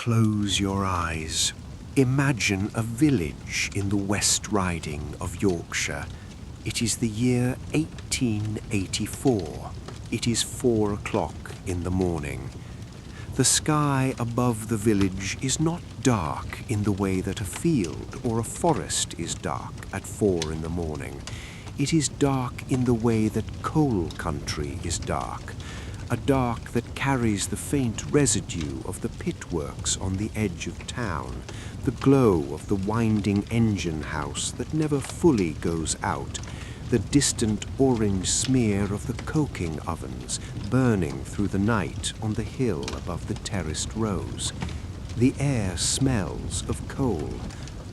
Close your eyes. Imagine a village in the West Riding of Yorkshire. It is the year 1884. It is 4 o'clock in the morning. The sky above the village is not dark in the way that a field or a forest is dark at 4 in the morning. It is dark in the way that coal country is dark, a dark that carries the faint residue of the pit works on the edge of town, the glow of the winding engine house that never fully goes out, the distant orange smear of the coking ovens burning through the night on the hill above the terraced rows. The air smells of coal,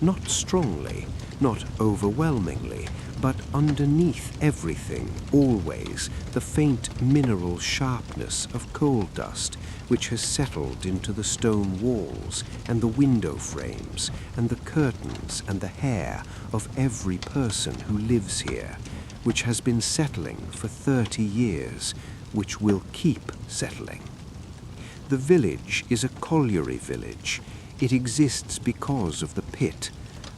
not strongly, not overwhelmingly, but underneath everything, always, the faint mineral sharpness of coal dust, which has settled into the stone walls and the window frames and the curtains and the hair of every person who lives here, which has been settling for 30 years, which will keep settling. The village is a colliery village. It exists because of the pit.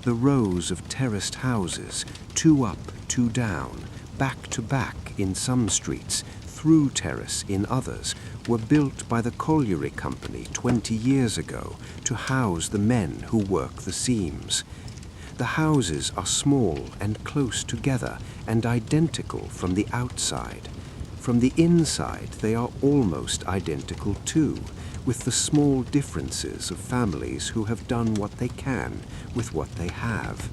The rows of terraced houses, 2 up, 2 down, back to back in some streets, through terrace in others, were built by the colliery company 20 years ago to house the men who work the seams. The houses are small and close together and identical from the outside. From the inside they are almost identical too, with the small differences of families who have done what they can with what they have.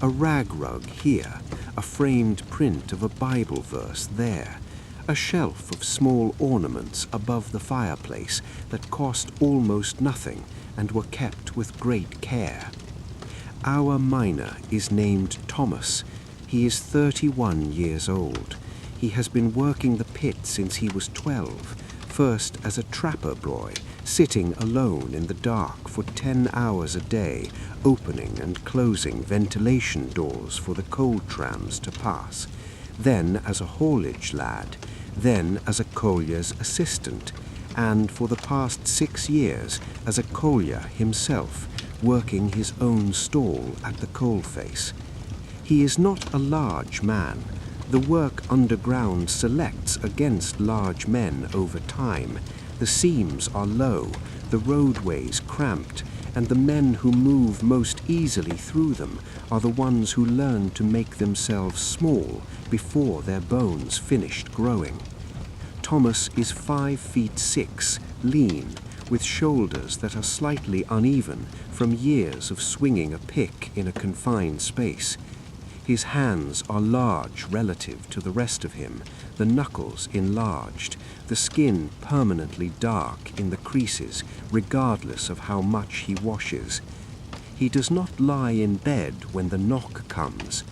A rag rug here, a framed print of a Bible verse there, a shelf of small ornaments above the fireplace that cost almost nothing and were kept with great care. Our miner is named Thomas. He is 31 years old. He has been working the pit since he was 12, first as a trapper boy, sitting alone in the dark for 10 hours a day, opening and closing ventilation doors for the coal trams to pass, then as a haulage lad, then as a collier's assistant, and for the past 6 years as a collier himself, working his own stall at the coalface. He is not a large man. The work underground selects against large men over time. The seams are low, the roadways cramped, and the men who move most easily through them are the ones who learn to make themselves small before their bones finished growing. Thomas is 5 feet 6, lean, with shoulders that are slightly uneven from years of swinging a pick in a confined space. His hands are large relative to the rest of him, the knuckles enlarged, the skin permanently dark in the creases, regardless of how much he washes. He does not lie in bed when the knock comes.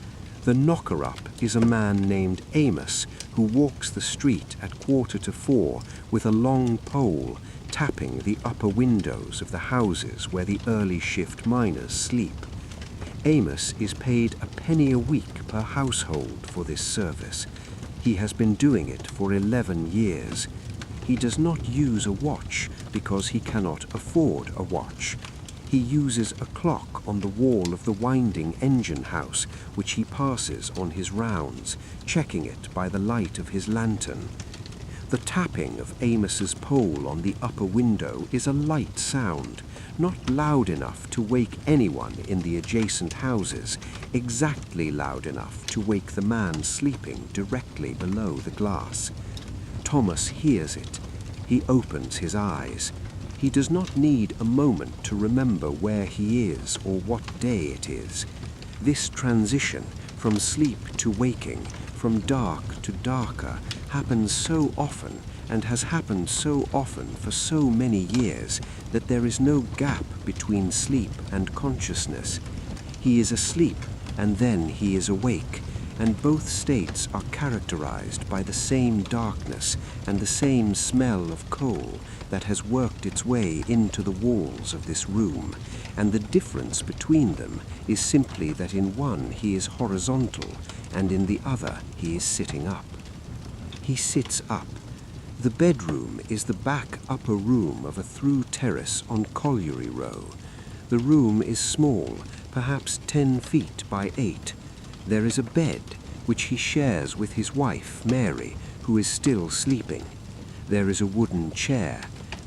The knocker-up is a man named Amos, who walks the street at 3:45 with a long pole, tapping the upper windows of the houses where the early shift miners sleep. Amos is paid a penny a week per household for this service. He has been doing it for 11 years. He does not use a watch because he cannot afford a watch. He uses a clock on the wall of the winding engine house, which he passes on his rounds, checking it by the light of his lantern. The tapping of Amos's pole on the upper window is a light sound, not loud enough to wake anyone in the adjacent houses, exactly loud enough to wake the man sleeping directly below the glass. Thomas hears it. He opens his eyes. He does not need a moment to remember where he is or what day it is. This transition from sleep to waking, from dark to darker, happens so often and has happened so often for so many years that there is no gap between sleep and consciousness. He is asleep and then he is awake, and both states are characterized by the same darkness and the same smell of coal that has worked its way into the walls of this room, and the difference between them is simply that in one he is horizontal and in the other he is sitting up. He sits up. The bedroom is the back upper room of a through terrace on Colliery Row. The room is small, perhaps 10 feet by 8. There is a bed, which he shares with his wife, Mary, who is still sleeping. There is a wooden chair.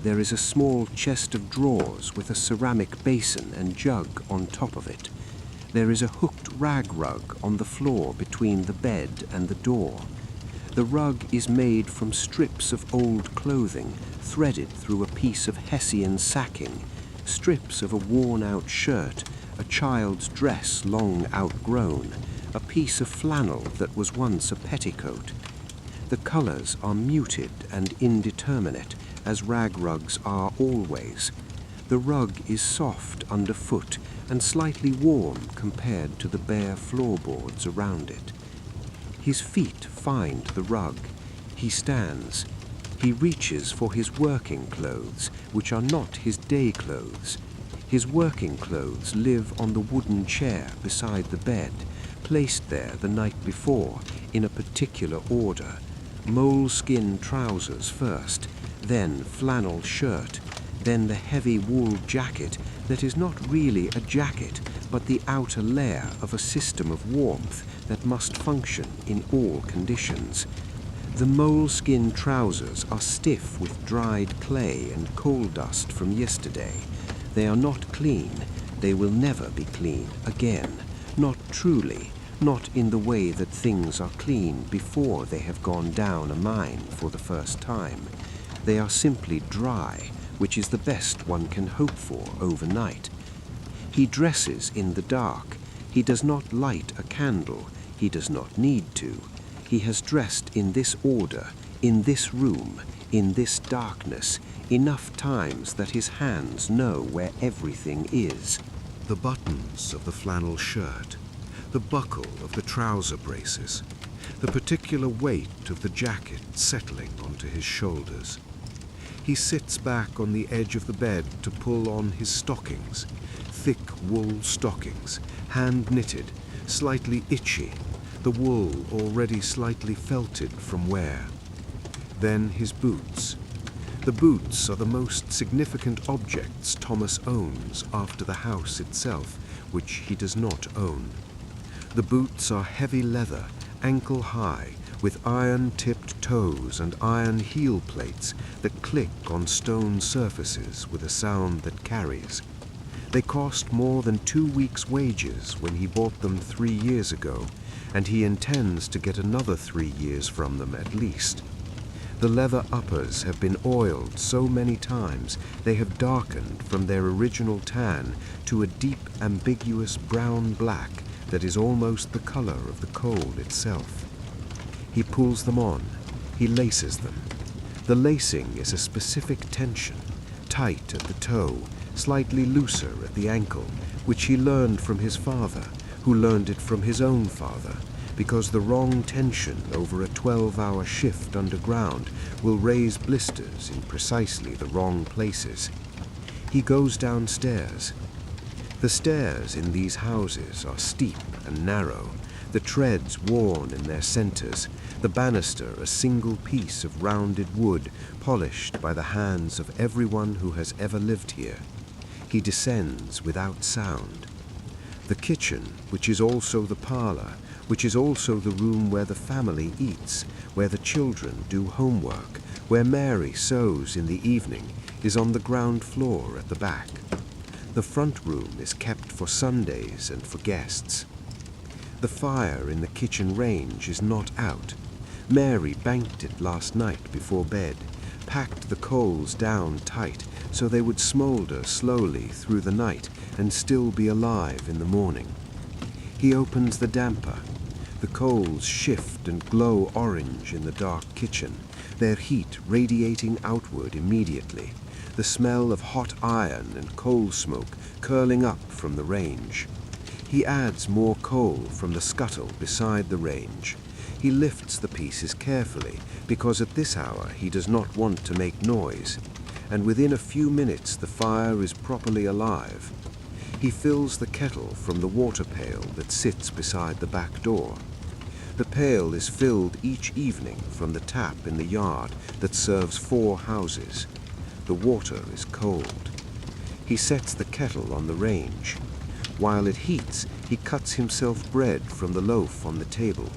There is a small chest of drawers with a ceramic basin and jug on top of it. There is a hooked rag rug on the floor between the bed and the door. The rug is made from strips of old clothing threaded through a piece of Hessian sacking, strips of a worn-out shirt, a child's dress long outgrown, a piece of flannel that was once a petticoat. The colours are muted and indeterminate, as rag rugs are always. The rug is soft underfoot and slightly warm compared to the bare floorboards around it. His feet find the rug. He stands. He reaches for his working clothes, which are not his day clothes. His working clothes live on the wooden chair beside the bed, placed there the night before in a particular order. Moleskin trousers first, then flannel shirt, then the heavy wool jacket that is not really a jacket, but the outer layer of a system of warmth that must function in all conditions. The moleskin trousers are stiff with dried clay and coal dust from yesterday. They are not clean. They will never be clean again. Not truly, not in the way that things are clean before they have gone down a mine for the first time. They are simply dry, which is the best one can hope for overnight. He dresses in the dark. He does not light a candle. He does not need to. He has dressed in this order, in this room, in this darkness, enough times that his hands know where everything is. The buttons of the flannel shirt, the buckle of the trouser braces, the particular weight of the jacket settling onto his shoulders. He sits back on the edge of the bed to pull on his stockings, thick wool stockings, hand-knitted, slightly itchy, the wool already slightly felted from wear. Then his boots. The boots are the most significant objects Thomas owns after the house itself, which he does not own. The boots are heavy leather, ankle-high, with iron-tipped toes and iron heel plates that click on stone surfaces with a sound that carries. They cost more than 2 weeks' wages when he bought them 3 years ago, and he intends to get another 3 years from them at least. The leather uppers have been oiled so many times they have darkened from their original tan to a deep, ambiguous brown-black that is almost the color of the coal itself. He pulls them on. He laces them. The lacing is a specific tension, tight at the toe, slightly looser at the ankle, which he learned from his father, who learned it from his own father, because the wrong tension over a 12-hour shift underground will raise blisters in precisely the wrong places. He goes downstairs. The stairs in these houses are steep and narrow, the treads worn in their centers, the banister a single piece of rounded wood polished by the hands of everyone who has ever lived here. He descends without sound. The kitchen, which is also the parlor, which is also the room where the family eats, where the children do homework, where Mary sews in the evening, is on the ground floor at the back. The front room is kept for Sundays and for guests. The fire in the kitchen range is not out. Mary banked it last night before bed, packed the coals down tight so they would smolder slowly through the night and still be alive in the morning. He opens the damper. The coals shift and glow orange in the dark kitchen, their heat radiating outward immediately, the smell of hot iron and coal smoke curling up from the range. He adds more coal from the scuttle beside the range. He lifts the pieces carefully, because at this hour he does not want to make noise, and within a few minutes the fire is properly alive. He fills the kettle from the water pail that sits beside the back door. The pail is filled each evening from the tap in the yard that serves 4 houses. The water is cold. He sets the kettle on the range. While it heats, he cuts himself bread from the loaf on the table,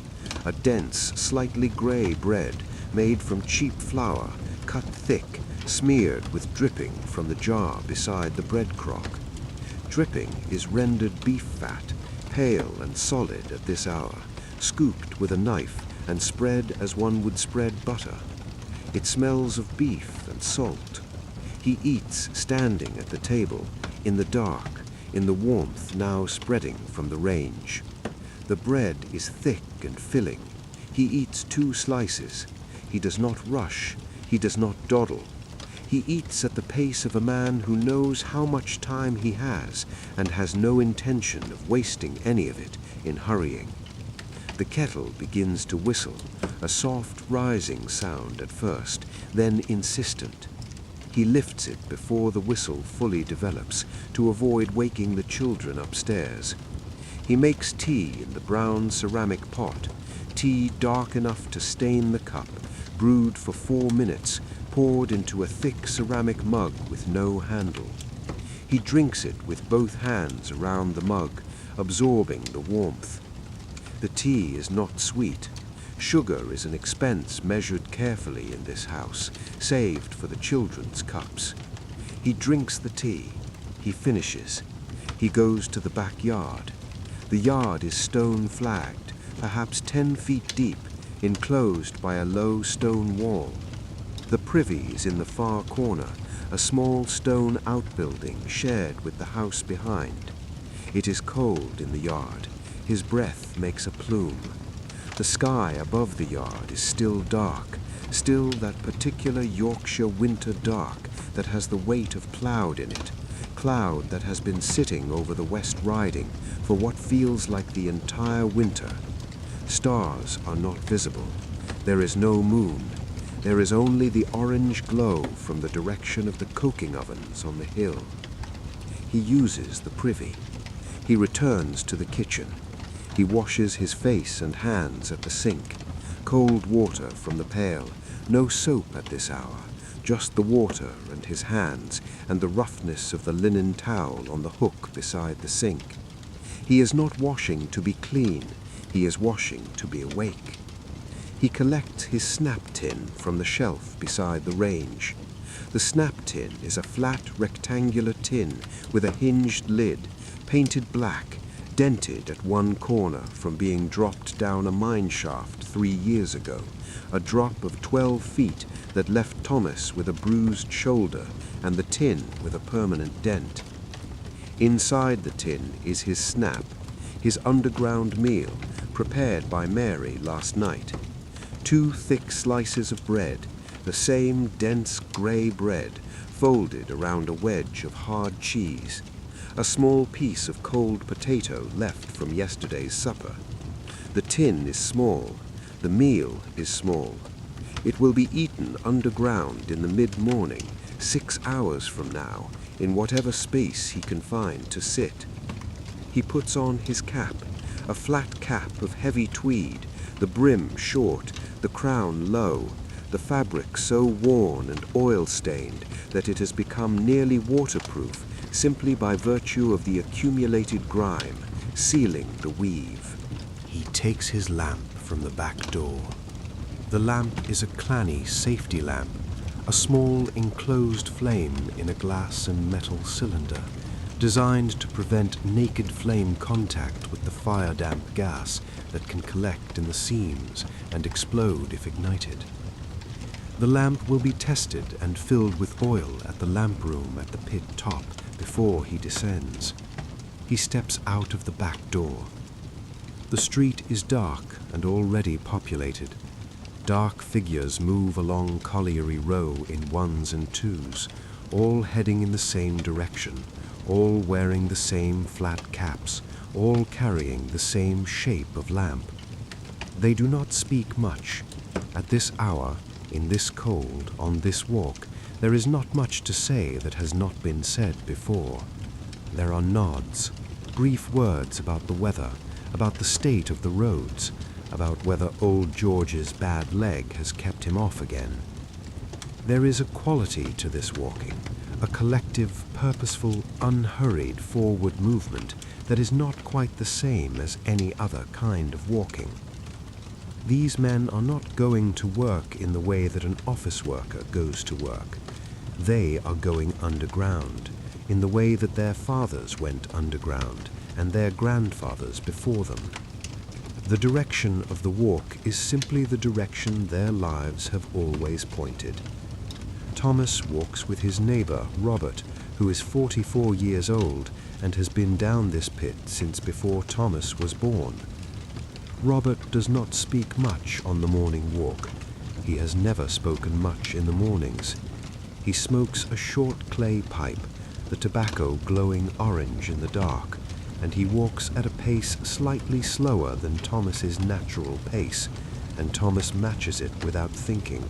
a dense, slightly grey bread made from cheap flour, cut thick, smeared with dripping from the jar beside the bread crock. Dripping is rendered beef fat, pale and solid at this hour, scooped with a knife and spread as one would spread butter. It smells of beef and salt. He eats standing at the table, in the dark, in the warmth now spreading from the range. The bread is thick and filling. He eats 2 slices. He does not rush. He does not dawdle. He eats at the pace of a man who knows how much time he has and has no intention of wasting any of it in hurrying. The kettle begins to whistle, a soft rising sound at first, then insistent. He lifts it before the whistle fully develops to avoid waking the children upstairs. He makes tea in the brown ceramic pot, tea dark enough to stain the cup, brewed for 4 minutes, poured into a thick ceramic mug with no handle. He drinks it with both hands around the mug, absorbing the warmth. The tea is not sweet. Sugar is an expense measured carefully in this house, saved for the children's cups. He drinks the tea. He finishes. He goes to the backyard. The yard is stone flagged, perhaps 10 feet deep, enclosed by a low stone wall. The privy is in the far corner, a small stone outbuilding shared with the house behind. It is cold in the yard. His breath makes a plume. The sky above the yard is still dark, still that particular Yorkshire winter dark that has the weight of cloud in it, cloud that has been sitting over the West Riding for what feels like the entire winter. Stars are not visible. There is no moon. There is only the orange glow from the direction of the coking ovens on the hill. He uses the privy. He returns to the kitchen. He washes his face and hands at the sink. Cold water from the pail. No soap at this hour. Just the water and his hands and the roughness of the linen towel on the hook beside the sink. He is not washing to be clean. He is washing to be awake. He collects his snap tin from the shelf beside the range. The snap tin is a flat rectangular tin with a hinged lid, painted black, dented at one corner from being dropped down a mine shaft 3 years ago, a drop of 12 feet that left Thomas with a bruised shoulder and the tin with a permanent dent. Inside the tin is his snap, his underground meal, prepared by Mary last night. 2 thick slices of bread, the same dense grey bread, folded around a wedge of hard cheese. A small piece of cold potato left from yesterday's supper. The tin is small. The meal is small. It will be eaten underground in the mid-morning, 6 hours from now, in whatever space he can find to sit. He puts on his cap, a flat cap of heavy tweed, the brim short, the crown low, the fabric so worn and oil-stained that it has become nearly waterproof simply by virtue of the accumulated grime, sealing the weave. He takes his lamp from the back door. The lamp is a clanny safety lamp, a small enclosed flame in a glass and metal cylinder, designed to prevent naked flame contact with the fire-damp gas that can collect in the seams and explode if ignited. The lamp will be tested and filled with oil at the lamp room at the pit top before he descends. He steps out of the back door. The street is dark and already populated. Dark figures move along Colliery Row in 1s and 2s, all heading in the same direction, all wearing the same flat caps, all carrying the same shape of lamp. They do not speak much. At this hour, in this cold, on this walk, there is not much to say that has not been said before. There are nods, brief words about the weather, about the state of the roads, about whether old George's bad leg has kept him off again. There is a quality to this walking, a collective, purposeful, unhurried forward movement that is not quite the same as any other kind of walking. These men are not going to work in the way that an office worker goes to work. They are going underground, in the way that their fathers went underground and their grandfathers before them. The direction of the walk is simply the direction their lives have always pointed. Thomas walks with his neighbor, Robert, who is 44 years old and has been down this pit since before Thomas was born. Robert does not speak much on the morning walk. He has never spoken much in the mornings. He smokes a short clay pipe, the tobacco glowing orange in the dark, and he walks at a pace slightly slower than Thomas's natural pace, and Thomas matches it without thinking,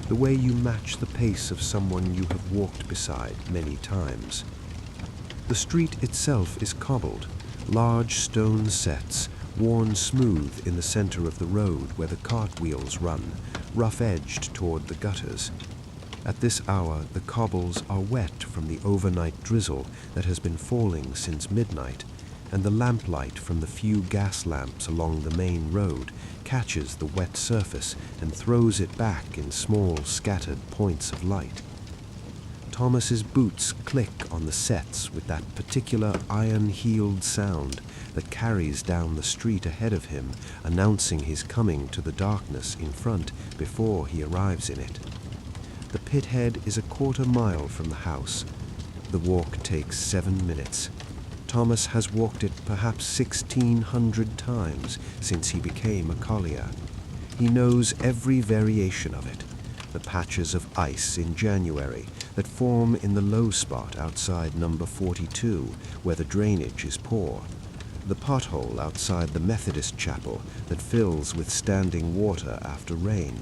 the way you match the pace of someone you have walked beside many times. The street itself is cobbled, large stone sets, worn smooth in the center of the road where the cartwheels run, rough-edged toward the gutters. At this hour, the cobbles are wet from the overnight drizzle that has been falling since midnight, and the lamplight from the few gas lamps along the main road catches the wet surface and throws it back in small scattered points of light. Thomas's boots click on the sets with that particular iron-heeled sound that carries down the street ahead of him, announcing his coming to the darkness in front before he arrives in it. The pit head is a quarter-mile from the house. The walk takes 7 minutes. Thomas has walked it perhaps 1,600 times since he became a collier. He knows every variation of it. The patches of ice in January that form in the low spot outside number 42, where the drainage is poor. The pothole outside the Methodist chapel that fills with standing water after rain.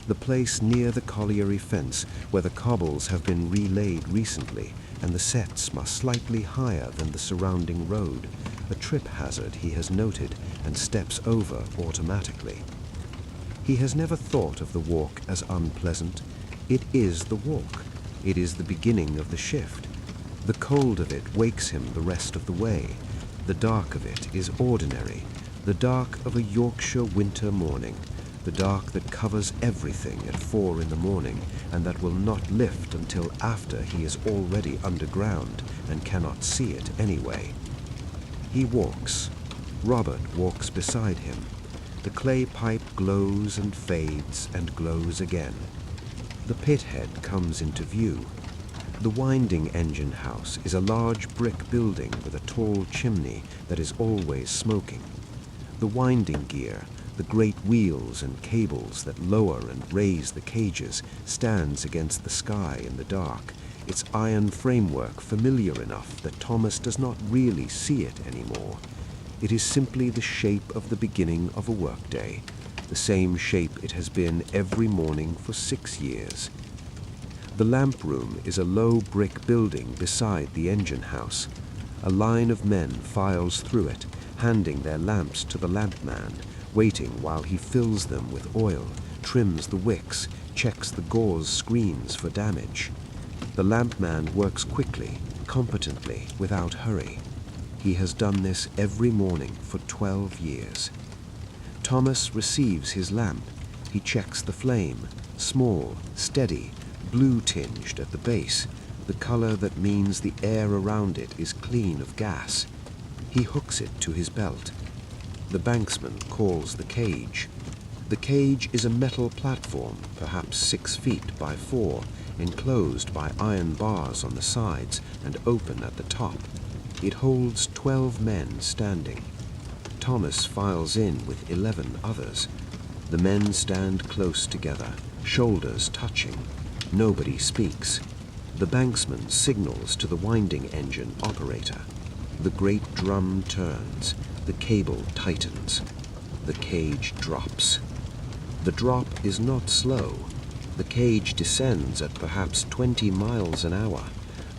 The place near the colliery fence where the cobbles have been relaid recently and the sets are slightly higher than the surrounding road, a trip hazard he has noted and steps over automatically. He has never thought of the walk as unpleasant. It is the walk. It is the beginning of the shift. The cold of it wakes him the rest of the way. The dark of it is ordinary, the dark of a Yorkshire winter morning, the dark that covers everything at 4 in the morning and that will not lift until after he is already underground and cannot see it anyway. He walks. Robert walks beside him. The clay pipe glows and fades and glows again. The pit head comes into view. The winding engine house is a large brick building with a tall chimney that is always smoking. The winding gear, the great wheels and cables that lower and raise the cages, stands against the sky in the dark, its iron framework familiar enough that Thomas does not really see it anymore. It is simply the shape of the beginning of a workday, the same shape it has been every morning for 6 years. The lamp room is a low brick building beside the engine house. A line of men files through it, handing their lamps to the lampman, waiting while he fills them with oil, trims the wicks, checks the gauze screens for damage. The lampman works quickly, competently, without hurry. He has done this every morning for 12 years. Thomas receives his lamp. He checks the flame, small, steady, blue-tinged at the base, the color that means the air around it is clean of gas. He hooks it to his belt. The banksman calls the cage. The cage is a metal platform, perhaps 6 feet by 4, enclosed by iron bars on the sides and open at the top. It holds 12 men standing. Thomas files in with 11 others. The men stand close together, shoulders touching. Nobody speaks. The banksman signals to the winding engine operator. The great drum turns. The cable tightens. The cage drops. The drop is not slow. The cage descends at perhaps 20 miles an hour,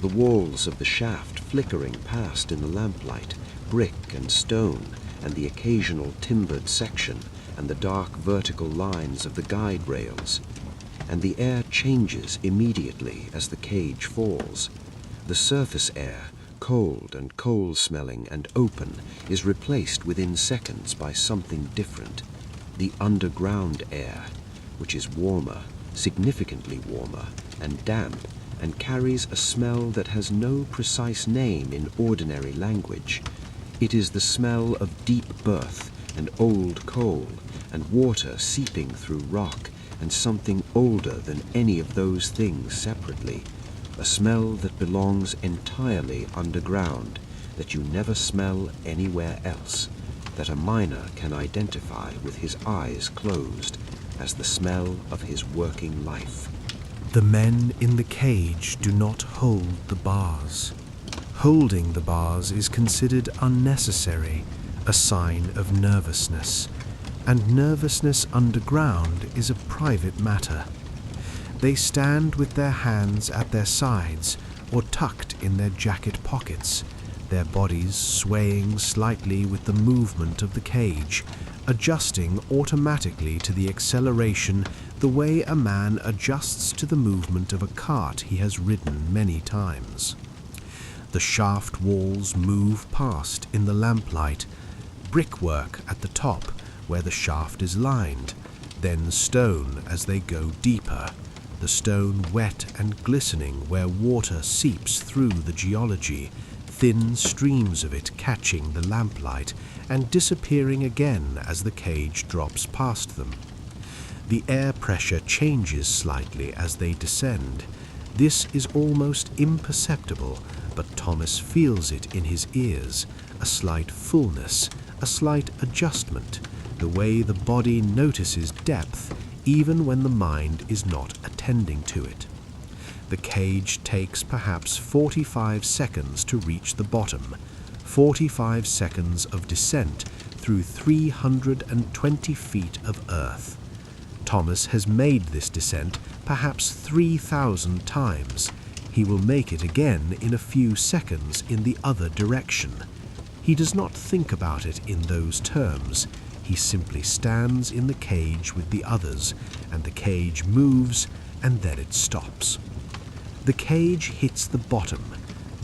the walls of the shaft flickering past in the lamplight, brick and stone, and the occasional timbered section, and the dark vertical lines of the guide rails, and the air changes immediately as the cage falls. The surface air, cold and coal-smelling and open, is replaced within seconds by something different. The underground air, which is warmer, significantly warmer, and damp, and carries a smell that has no precise name in ordinary language. It is the smell of deep birth and old coal, and water seeping through rock, and something older than any of those things separately. A smell that belongs entirely underground, that you never smell anywhere else, that a miner can identify with his eyes closed as the smell of his working life. The men in the cage do not hold the bars. Holding the bars is considered unnecessary, a sign of nervousness, and nervousness underground is a private matter. They stand with their hands at their sides or tucked in their jacket pockets, their bodies swaying slightly with the movement of the cage, adjusting automatically to the acceleration the way a man adjusts to the movement of a cart he has ridden many times. The shaft walls move past in the lamplight, brickwork at the top where the shaft is lined, then stone as they go deeper, the stone wet and glistening where water seeps through the geology, thin streams of it catching the lamplight and disappearing again as the cage drops past them. The air pressure changes slightly as they descend. This is almost imperceptible, but Thomas feels it in his ears, a slight fullness, a slight adjustment, the way the body notices depth even when the mind is not attending to it. The cage takes perhaps 45 seconds to reach the bottom, 45 seconds of descent through 320 feet of earth. Thomas has made this descent perhaps 3,000 times. He will make it again in a few seconds in the other direction. He does not think about it in those terms. He simply stands in the cage with the others, and the cage moves, and then it stops. The cage hits the bottom.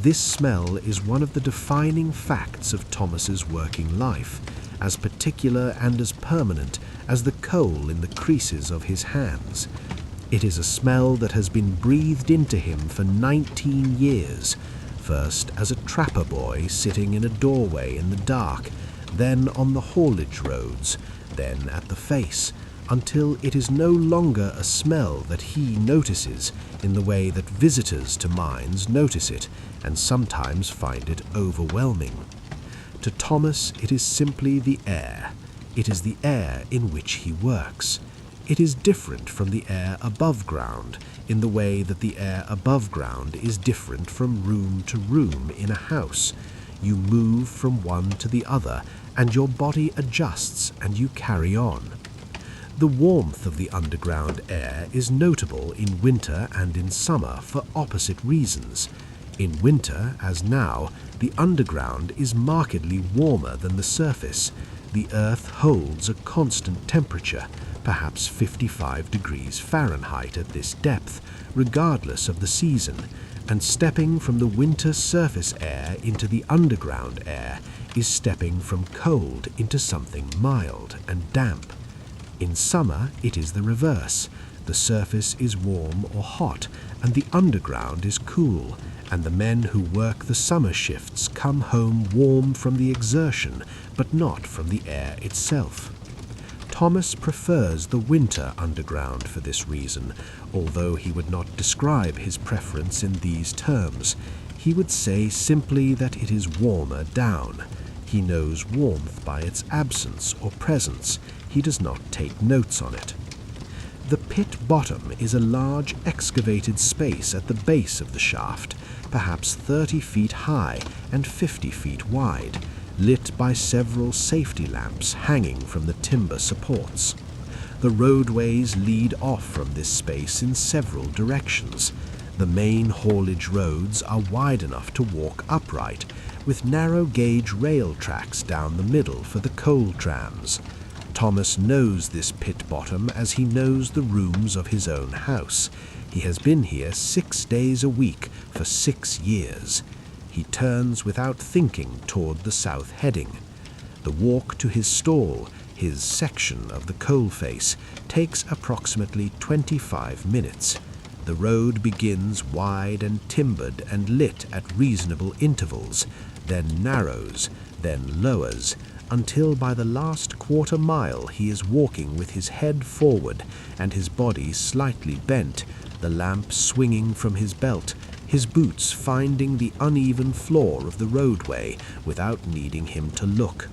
This smell is one of the defining facts of Thomas's working life, as particular and as permanent as the coal in the creases of his hands. It is a smell that has been breathed into him for 19 years, first as a trapper boy sitting in a doorway in the dark, then on the haulage roads, then at the face, until it is no longer a smell that he notices in the way that visitors to mines notice it and sometimes find it overwhelming. To Thomas, it is simply the air. It is the air in which he works. It is different from the air above ground in the way that the air above ground is different from room to room in a house. You move from one to the other, and your body adjusts and you carry on. The warmth of the underground air is notable in winter and in summer for opposite reasons. In winter, as now, the underground is markedly warmer than the surface. The earth holds a constant temperature, perhaps 55 degrees Fahrenheit at this depth, regardless of the season, and stepping from the winter surface air into the underground air is stepping from cold into something mild and damp. In summer, it is the reverse. The surface is warm or hot, and the underground is cool, and the men who work the summer shifts come home warm from the exertion, but not from the air itself. Thomas prefers the winter underground for this reason, although he would not describe his preference in these terms. He would say simply that it is warmer down. He knows warmth by its absence or presence. He does not take notes on it. The pit bottom is a large excavated space at the base of the shaft, perhaps 30 feet high and 50 feet wide, lit by several safety lamps hanging from the timber supports. The roadways lead off from this space in several directions. The main haulage roads are wide enough to walk upright, with narrow gauge rail tracks down the middle for the coal trams. Thomas knows this pit bottom as he knows the rooms of his own house. He has been here 6 days a week for 6 years. He turns without thinking toward the south heading. The walk to his stall, his section of the coal face, takes approximately 25 minutes. The road begins wide and timbered and lit at reasonable intervals, then narrows, then lowers, until by the last quarter mile he is walking with his head forward and his body slightly bent, the lamp swinging from his belt, his boots finding the uneven floor of the roadway without needing him to look.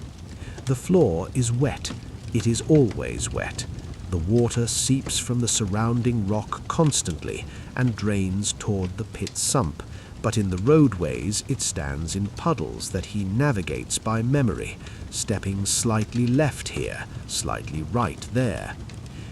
The floor is wet. It is always wet. The water seeps from the surrounding rock constantly and drains toward the pit sump, but in the roadways it stands in puddles that he navigates by memory, stepping slightly left here, slightly right there.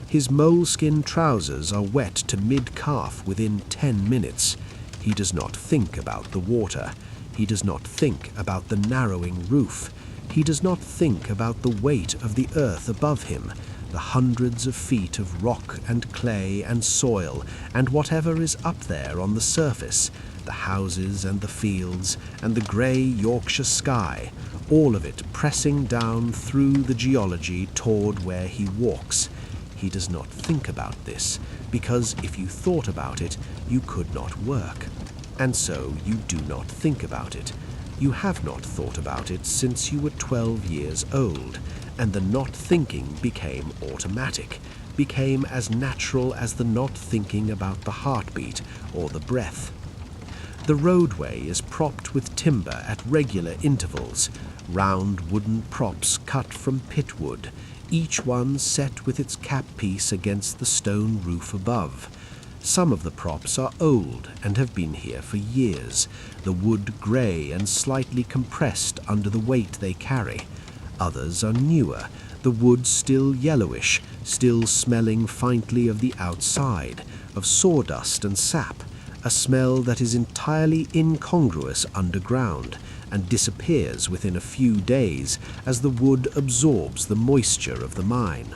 His moleskin trousers are wet to mid-calf within 10 minutes. He does not think about the water. He does not think about the narrowing roof. He does not think about the weight of the earth above him, the hundreds of feet of rock and clay and soil, and whatever is up there on the surface, the houses and the fields and the grey Yorkshire sky, all of it pressing down through the geology toward where he walks. He does not think about this, because if you thought about it, you could not work. And so you do not think about it. You have not thought about it since you were 12 years old, and the not thinking became automatic, became as natural as the not thinking about the heartbeat or the breath. The roadway is propped with timber at regular intervals, round wooden props cut from pitwood, each one set with its cap piece against the stone roof above. Some of the props are old and have been here for years, the wood grey and slightly compressed under the weight they carry. Others are newer, the wood still yellowish, still smelling faintly of the outside, of sawdust and sap, a smell that is entirely incongruous underground and disappears within a few days as the wood absorbs the moisture of the mine.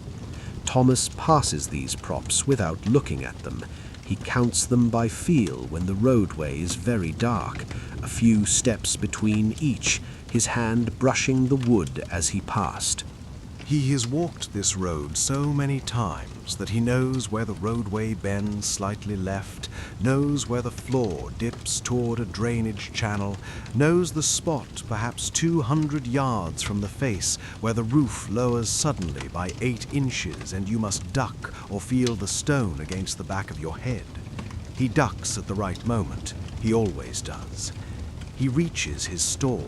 Thomas passes these props without looking at them. He counts them by feel when the roadway is very dark, a few steps between each, his hand brushing the wood as he passed. He has walked this road so many times that he knows where the roadway bends slightly left, knows where the floor dips toward a drainage channel, knows the spot perhaps 200 yards from the face where the roof lowers suddenly by 8 inches and you must duck or feel the stone against the back of your head. He ducks at the right moment. He always does. He reaches his stall.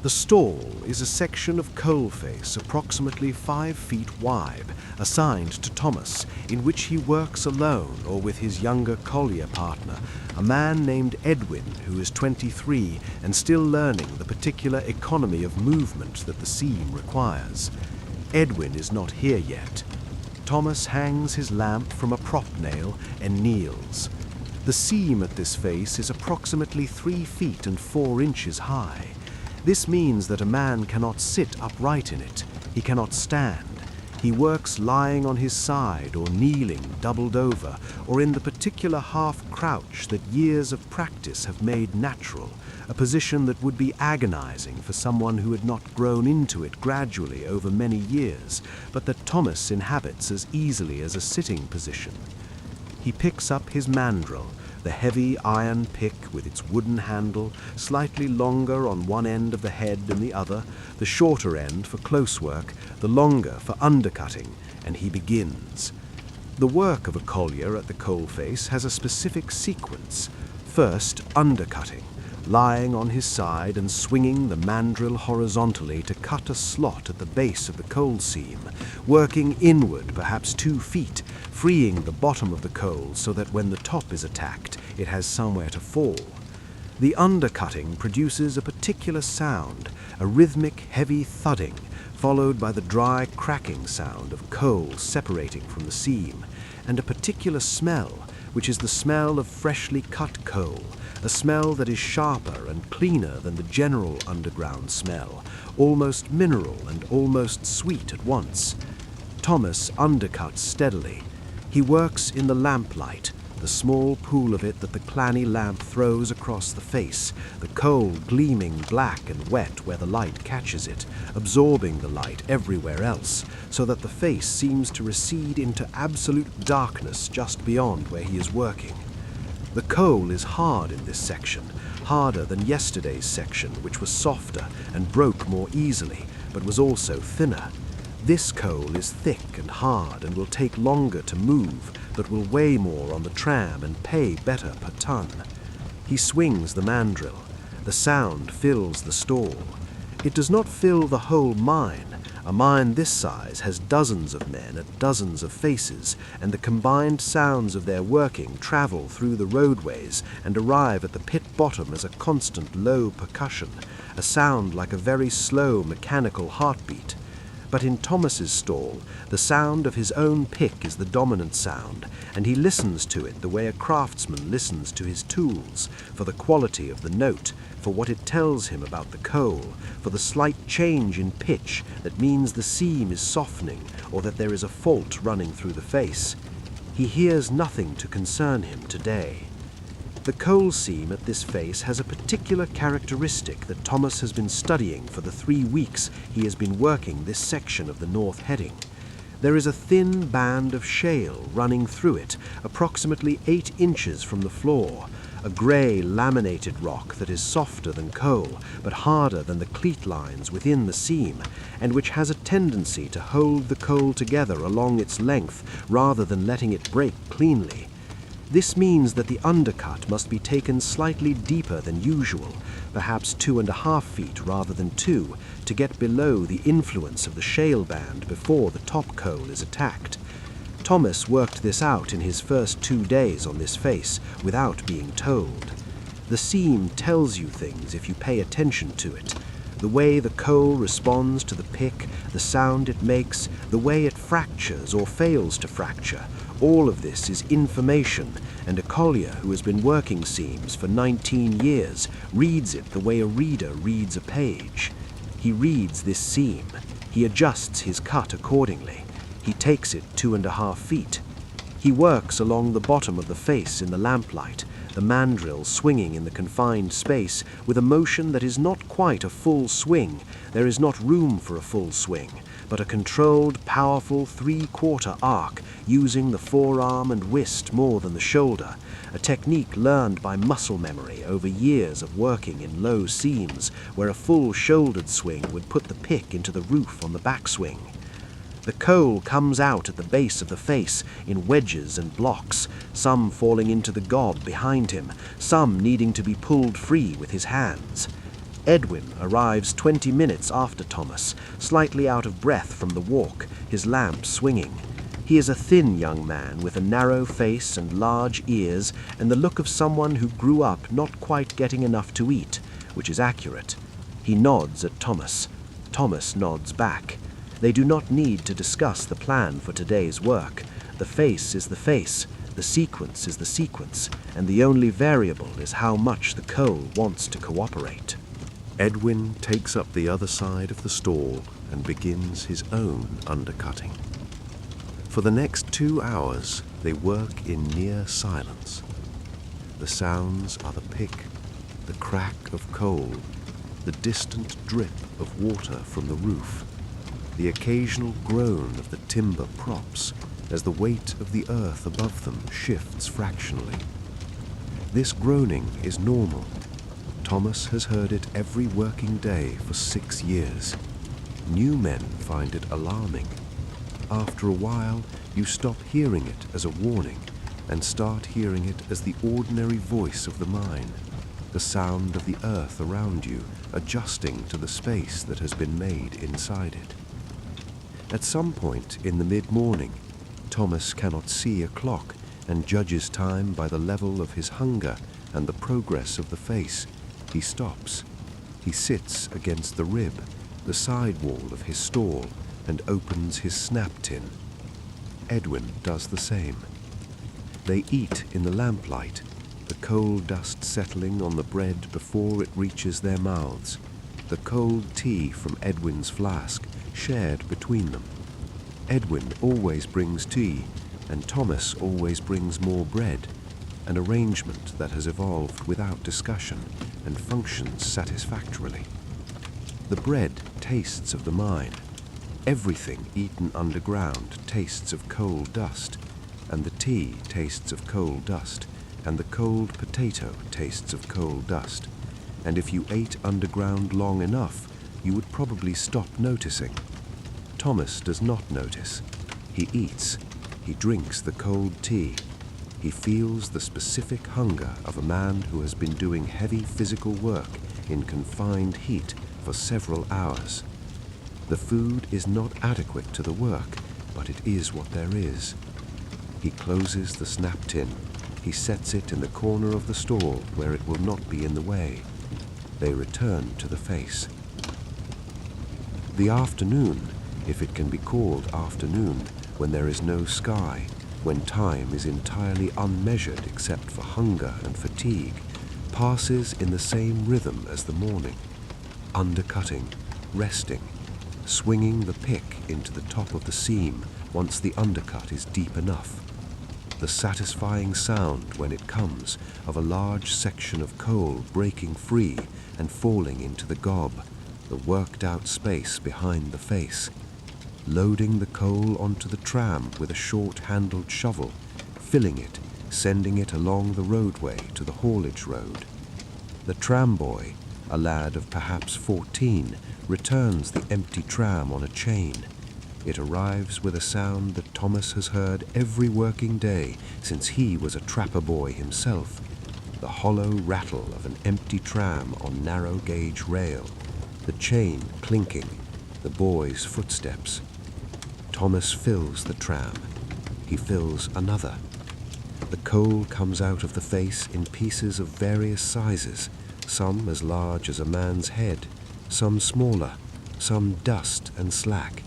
The stall is a section of coal face approximately 5 feet wide, assigned to Thomas, in which he works alone or with his younger collier partner, a man named Edwin, who is 23 and still learning the particular economy of movement that the seam requires. Edwin is not here yet. Thomas hangs his lamp from a prop nail and kneels. The seam at this face is approximately 3 feet and 4 inches high. This means that a man cannot sit upright in it. He cannot stand. He works lying on his side or kneeling doubled over or in the particular half crouch that years of practice have made natural, a position that would be agonizing for someone who had not grown into it gradually over many years, but that Thomas inhabits as easily as a sitting position. He picks up his mandrel, the heavy iron pick with its wooden handle, slightly longer on one end of the head than the other, the shorter end for close work, the longer for undercutting, and he begins. The work of a collier at the coalface has a specific sequence. First, undercutting, lying on his side and swinging the mandrel horizontally to cut a slot at the base of the coal seam, working inward perhaps 2 feet, freeing the bottom of the coal so that when the top is attacked, it has somewhere to fall. The undercutting produces a particular sound, a rhythmic, heavy thudding, followed by the dry cracking sound of coal separating from the seam, and a particular smell, which is the smell of freshly cut coal, a smell that is sharper and cleaner than the general underground smell, almost mineral and almost sweet at once. Thomas undercuts steadily. He works in the lamplight, the small pool of it that the clanny lamp throws across the face, the coal gleaming black and wet where the light catches it, absorbing the light everywhere else, so that the face seems to recede into absolute darkness just beyond where he is working. The coal is hard in this section, harder than yesterday's section, which was softer and broke more easily, but was also thinner. This coal is thick and hard and will take longer to move, but will weigh more on the tram and pay better per ton. He swings the mandrill. The sound fills the stall. It does not fill the whole mine. A mine this size has dozens of men at dozens of faces, and the combined sounds of their working travel through the roadways and arrive at the pit bottom as a constant low percussion, a sound like a very slow mechanical heartbeat. But in Thomas's stall, the sound of his own pick is the dominant sound, and he listens to it the way a craftsman listens to his tools, for the quality of the note, for what it tells him about the coal, for the slight change in pitch that means the seam is softening or that there is a fault running through the face. He hears nothing to concern him today. The coal seam at this face has a particular characteristic that Thomas has been studying for the 3 weeks he has been working this section of the north heading. There is a thin band of shale running through it, approximately 8 inches from the floor, a grey laminated rock that is softer than coal, but harder than the cleat lines within the seam, and which has a tendency to hold the coal together along its length rather than letting it break cleanly. This means that the undercut must be taken slightly deeper than usual, perhaps 2.5 feet rather than 2, to get below the influence of the shale band before the top coal is attacked. Thomas worked this out in his first 2 days on this face without being told. The seam tells you things if you pay attention to it. The way the coal responds to the pick, the sound it makes, the way it fractures or fails to fracture, all of this is information, and a collier who has been working seams for 19 years reads it the way a reader reads a page. He reads this seam. He adjusts his cut accordingly. He takes it 2.5 feet. He works along the bottom of the face in the lamplight, the mandrill swinging in the confined space with a motion that is not quite a full swing. There is not room for a full swing, but a controlled, powerful 3/4 arc using the forearm and wrist more than the shoulder, a technique learned by muscle memory over years of working in low seams where a full shouldered swing would put the pick into the roof on the backswing. The coal comes out at the base of the face in wedges and blocks, some falling into the gob behind him, some needing to be pulled free with his hands. Edwin arrives 20 minutes after Thomas, slightly out of breath from the walk, his lamp swinging. He is a thin young man with a narrow face and large ears and the look of someone who grew up not quite getting enough to eat, which is accurate. He nods at Thomas. Thomas nods back. They do not need to discuss the plan for today's work. The face is the face, the sequence is the sequence, and the only variable is how much the coal wants to cooperate. Edwin takes up the other side of the stall and begins his own undercutting. For the next 2 hours, they work in near silence. The sounds are the pick, the crack of coal, the distant drip of water from the roof, the occasional groan of the timber props as the weight of the earth above them shifts fractionally. This groaning is normal. Thomas has heard it every working day for 6 years. New men find it alarming. After a while, you stop hearing it as a warning and start hearing it as the ordinary voice of the mine, the sound of the earth around you adjusting to the space that has been made inside it. At some point in the mid-morning, Thomas cannot see a clock and judges time by the level of his hunger and the progress of the face. He stops. He sits against the rib, the side wall of his stall, and opens his snap tin. Edwin does the same. They eat in the lamplight. the coal dust settling on the bread before it reaches their mouths, the cold tea from Edwin's flask shared between them. Edwin always brings tea, and Thomas always brings more bread, an arrangement that has evolved without discussion and functions satisfactorily. The bread tastes of the mine. Everything eaten underground tastes of coal dust, and the tea tastes of coal dust, and the cold potato tastes of coal dust. And if you ate underground long enough, you would probably stop noticing. Thomas does not notice. He eats. He drinks the cold tea. He feels the specific hunger of a man who has been doing heavy physical work in confined heat for several hours. The food is not adequate to the work, but it is what there is. He closes the snap tin. He sets it in the corner of the stall where it will not be in the way. They return to the face. The afternoon, if it can be called afternoon, when there is no sky, when time is entirely unmeasured except for hunger and fatigue, passes in the same rhythm as the morning, undercutting, resting, swinging the pick into the top of the seam once the undercut is deep enough. The satisfying sound when it comes of a large section of coal breaking free and falling into the gob, the worked-out space behind the face. Loading the coal onto the tram with a short-handled shovel, filling it, sending it along the roadway to the haulage road. The tram boy, a lad of perhaps 14, returns the empty tram on a chain. It arrives with a sound that Thomas has heard every working day since he was a trapper boy himself, the hollow rattle of an empty tram on narrow-gauge rail, the chain clinking, the boy's footsteps. Thomas fills the tram. He fills another. The coal comes out of the face in pieces of various sizes, some as large as a man's head, some smaller, some dust and slack.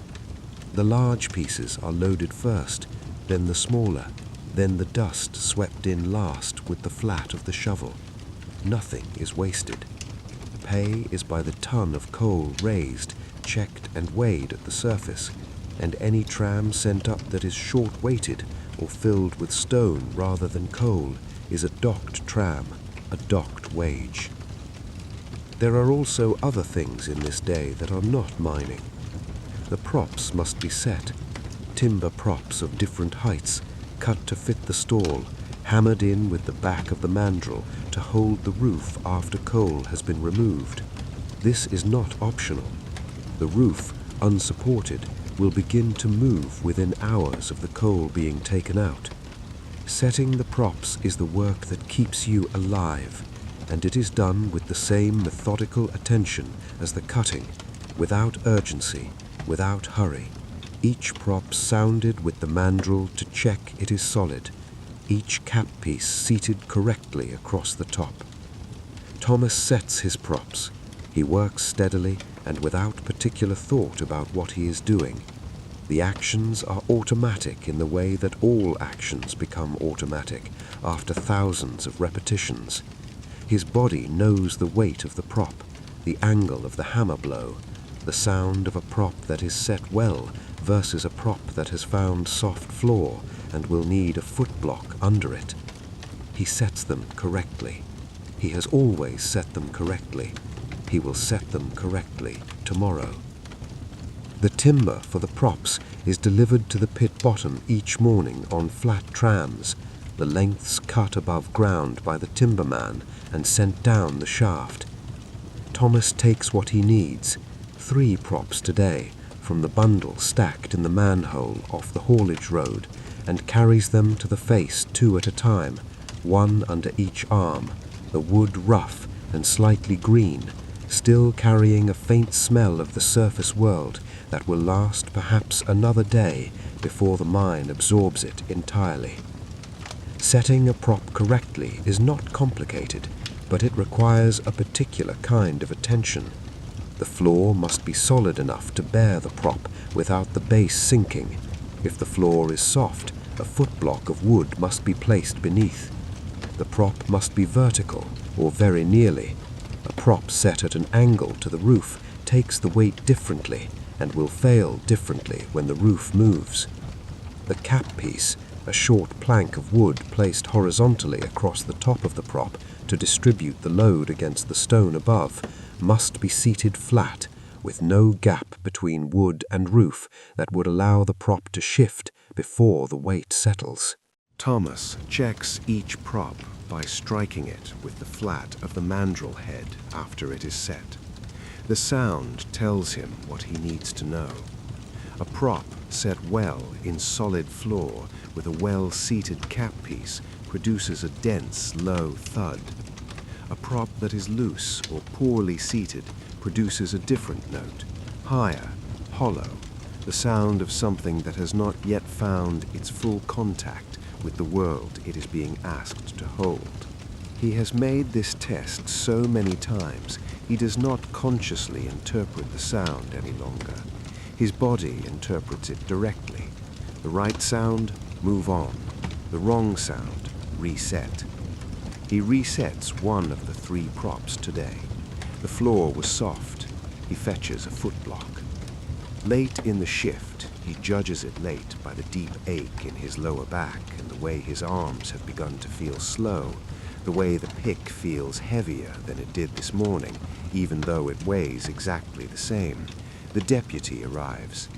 The large pieces are loaded first, then the smaller, then the dust swept in last with the flat of the shovel. Nothing is wasted. Pay is by the ton of coal raised, checked and weighed at the surface, and any tram sent up that is short-weighted or filled with stone rather than coal is a docked tram, a docked wage. There are also other things in this day that are not mining. The props must be set, timber props of different heights, cut to fit the stall, hammered in with the back of the mandrel to hold the roof after coal has been removed. This is not optional. The roof, unsupported, will begin to move within hours of the coal being taken out. Setting the props is the work that keeps you alive, and it is done with the same methodical attention as the cutting, without urgency, without hurry. Each prop sounded with the mandrel to check it is solid, each cap piece seated correctly across the top. Thomas sets his props. He works steadily and without particular thought about what he is doing. The actions are automatic in the way that all actions become automatic after thousands of repetitions. His body knows the weight of the prop, the angle of the hammer blow, the sound of a prop that is set well versus a prop that has found soft floor and will need a foot block under it. He sets them correctly. He has always set them correctly. He will set them correctly tomorrow. The timber for the props is delivered to the pit bottom each morning on flat trams, the lengths cut above ground by the timberman and sent down the shaft. Thomas takes what he needs, 3 props today, from the bundle stacked in the manhole off the haulage road, and carries them to the face 2 at a time, 1 under each arm, the wood rough and slightly green, still carrying a faint smell of the surface world that will last perhaps another day before the mine absorbs it entirely. Setting a prop correctly is not complicated, but it requires a particular kind of attention. The floor must be solid enough to bear the prop without the base sinking. If the floor is soft, a footblock of wood must be placed beneath. The prop must be vertical, or very nearly. A prop set at an angle to the roof takes the weight differently and will fail differently when the roof moves. The cap piece, a short plank of wood placed horizontally across the top of the prop to distribute the load against the stone above, must be seated flat, with no gap between wood and roof that would allow the prop to shift before the weight settles. Thomas checks each prop by striking it with the flat of the mandrel head after it is set. The sound tells him what he needs to know. A prop set well in solid floor with a well-seated cap piece produces a dense, low thud. A prop that is loose or poorly seated produces a different note, higher, hollow, the sound of something that has not yet found its full contact with the world it is being asked to hold. He has made this test so many times he does not consciously interpret the sound any longer. His body interprets it directly. The right sound, move on. The wrong sound, reset. He resets one of the 3 props today. The floor was soft. He fetches a footblock. Late in the shift, he judges it late by the deep ache in his lower back and the way his arms have begun to feel slow, the way the pick feels heavier than it did this morning, even though it weighs exactly the same. The deputy arrives.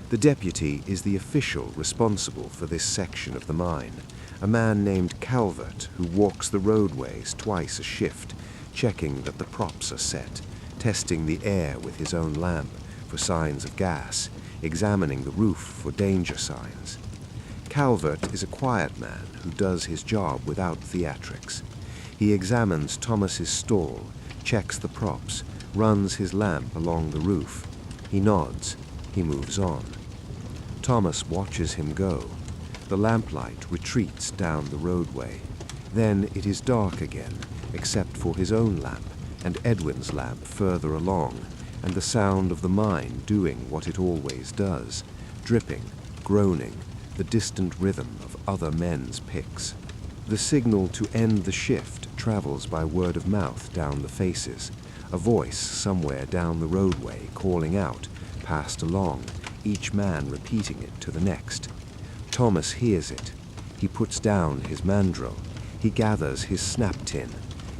The deputy is the official responsible for this section of the mine, a man named Calvert who walks the roadways twice a shift, checking that the props are set, testing the air with his own lamp for signs of gas, examining the roof for danger signs. Calvert is a quiet man who does his job without theatrics. He examines Thomas's stall, checks the props, runs his lamp along the roof. He nods. He moves on. Thomas watches him go. The lamplight retreats down the roadway. Then it is dark again, except for his own lamp and Edwin's lamp further along, and the sound of the mine doing what it always does, dripping, groaning, the distant rhythm of other men's picks. The signal to end the shift travels by word of mouth down the faces, a voice somewhere down the roadway calling out, passed along, each man repeating it to the next. Thomas hears it. He puts down his mandrel. He gathers his snap tin.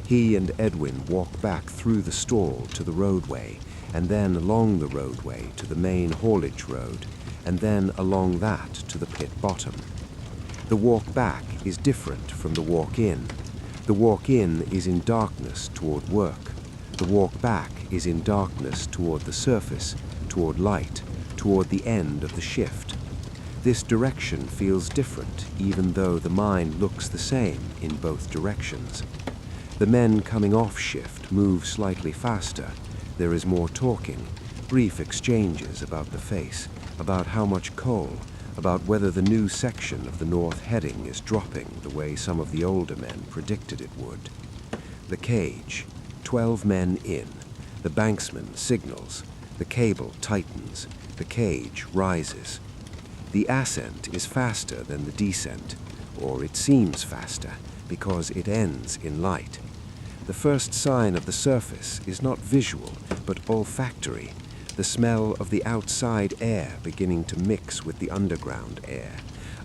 He and Edwin walk back through the stall to the roadway, and then along the roadway to the main haulage road, and then along that to the pit bottom. The walk back is different from the walk in. The walk in is in darkness toward work. The walk back is in darkness toward the surface, toward light, toward the end of the shift. This direction feels different, even though the mine looks the same in both directions. The men coming off shift move slightly faster. There is more talking, brief exchanges about the face, about how much coal, about whether the new section of the north heading is dropping the way some of the older men predicted it would. The cage, 12 men in. The banksman signals. The cable tightens. The cage rises. The ascent is faster than the descent, or it seems faster, because it ends in light. The first sign of the surface is not visual, but olfactory, the smell of the outside air beginning to mix with the underground air,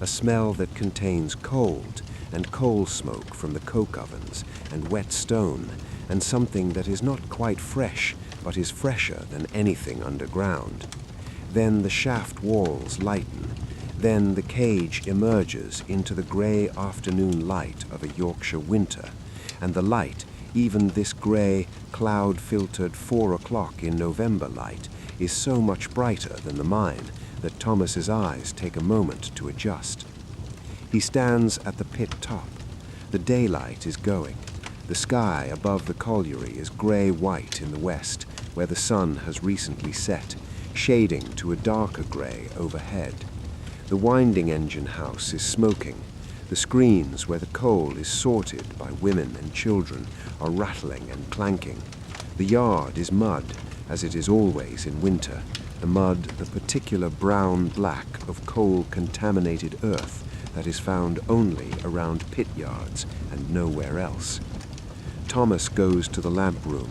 a smell that contains cold and coal smoke from the coke ovens and wet stone, and something that is not quite fresh, but is fresher than anything underground. Then the shaft walls lighten. Then the cage emerges into the grey afternoon light of a Yorkshire winter, and the light, even this grey, cloud-filtered 4 o'clock in November light, is so much brighter than the mine that Thomas's eyes take a moment to adjust. He stands at the pit top. The daylight is going. The sky above the colliery is grey-white in the west, where the sun has recently set, shading to a darker grey overhead. The winding engine house is smoking. The screens where the coal is sorted by women and children are rattling and clanking. The yard is mud, as it is always in winter, the mud the particular brown-black of coal-contaminated earth that is found only around pit yards and nowhere else. Thomas goes to the lamp room.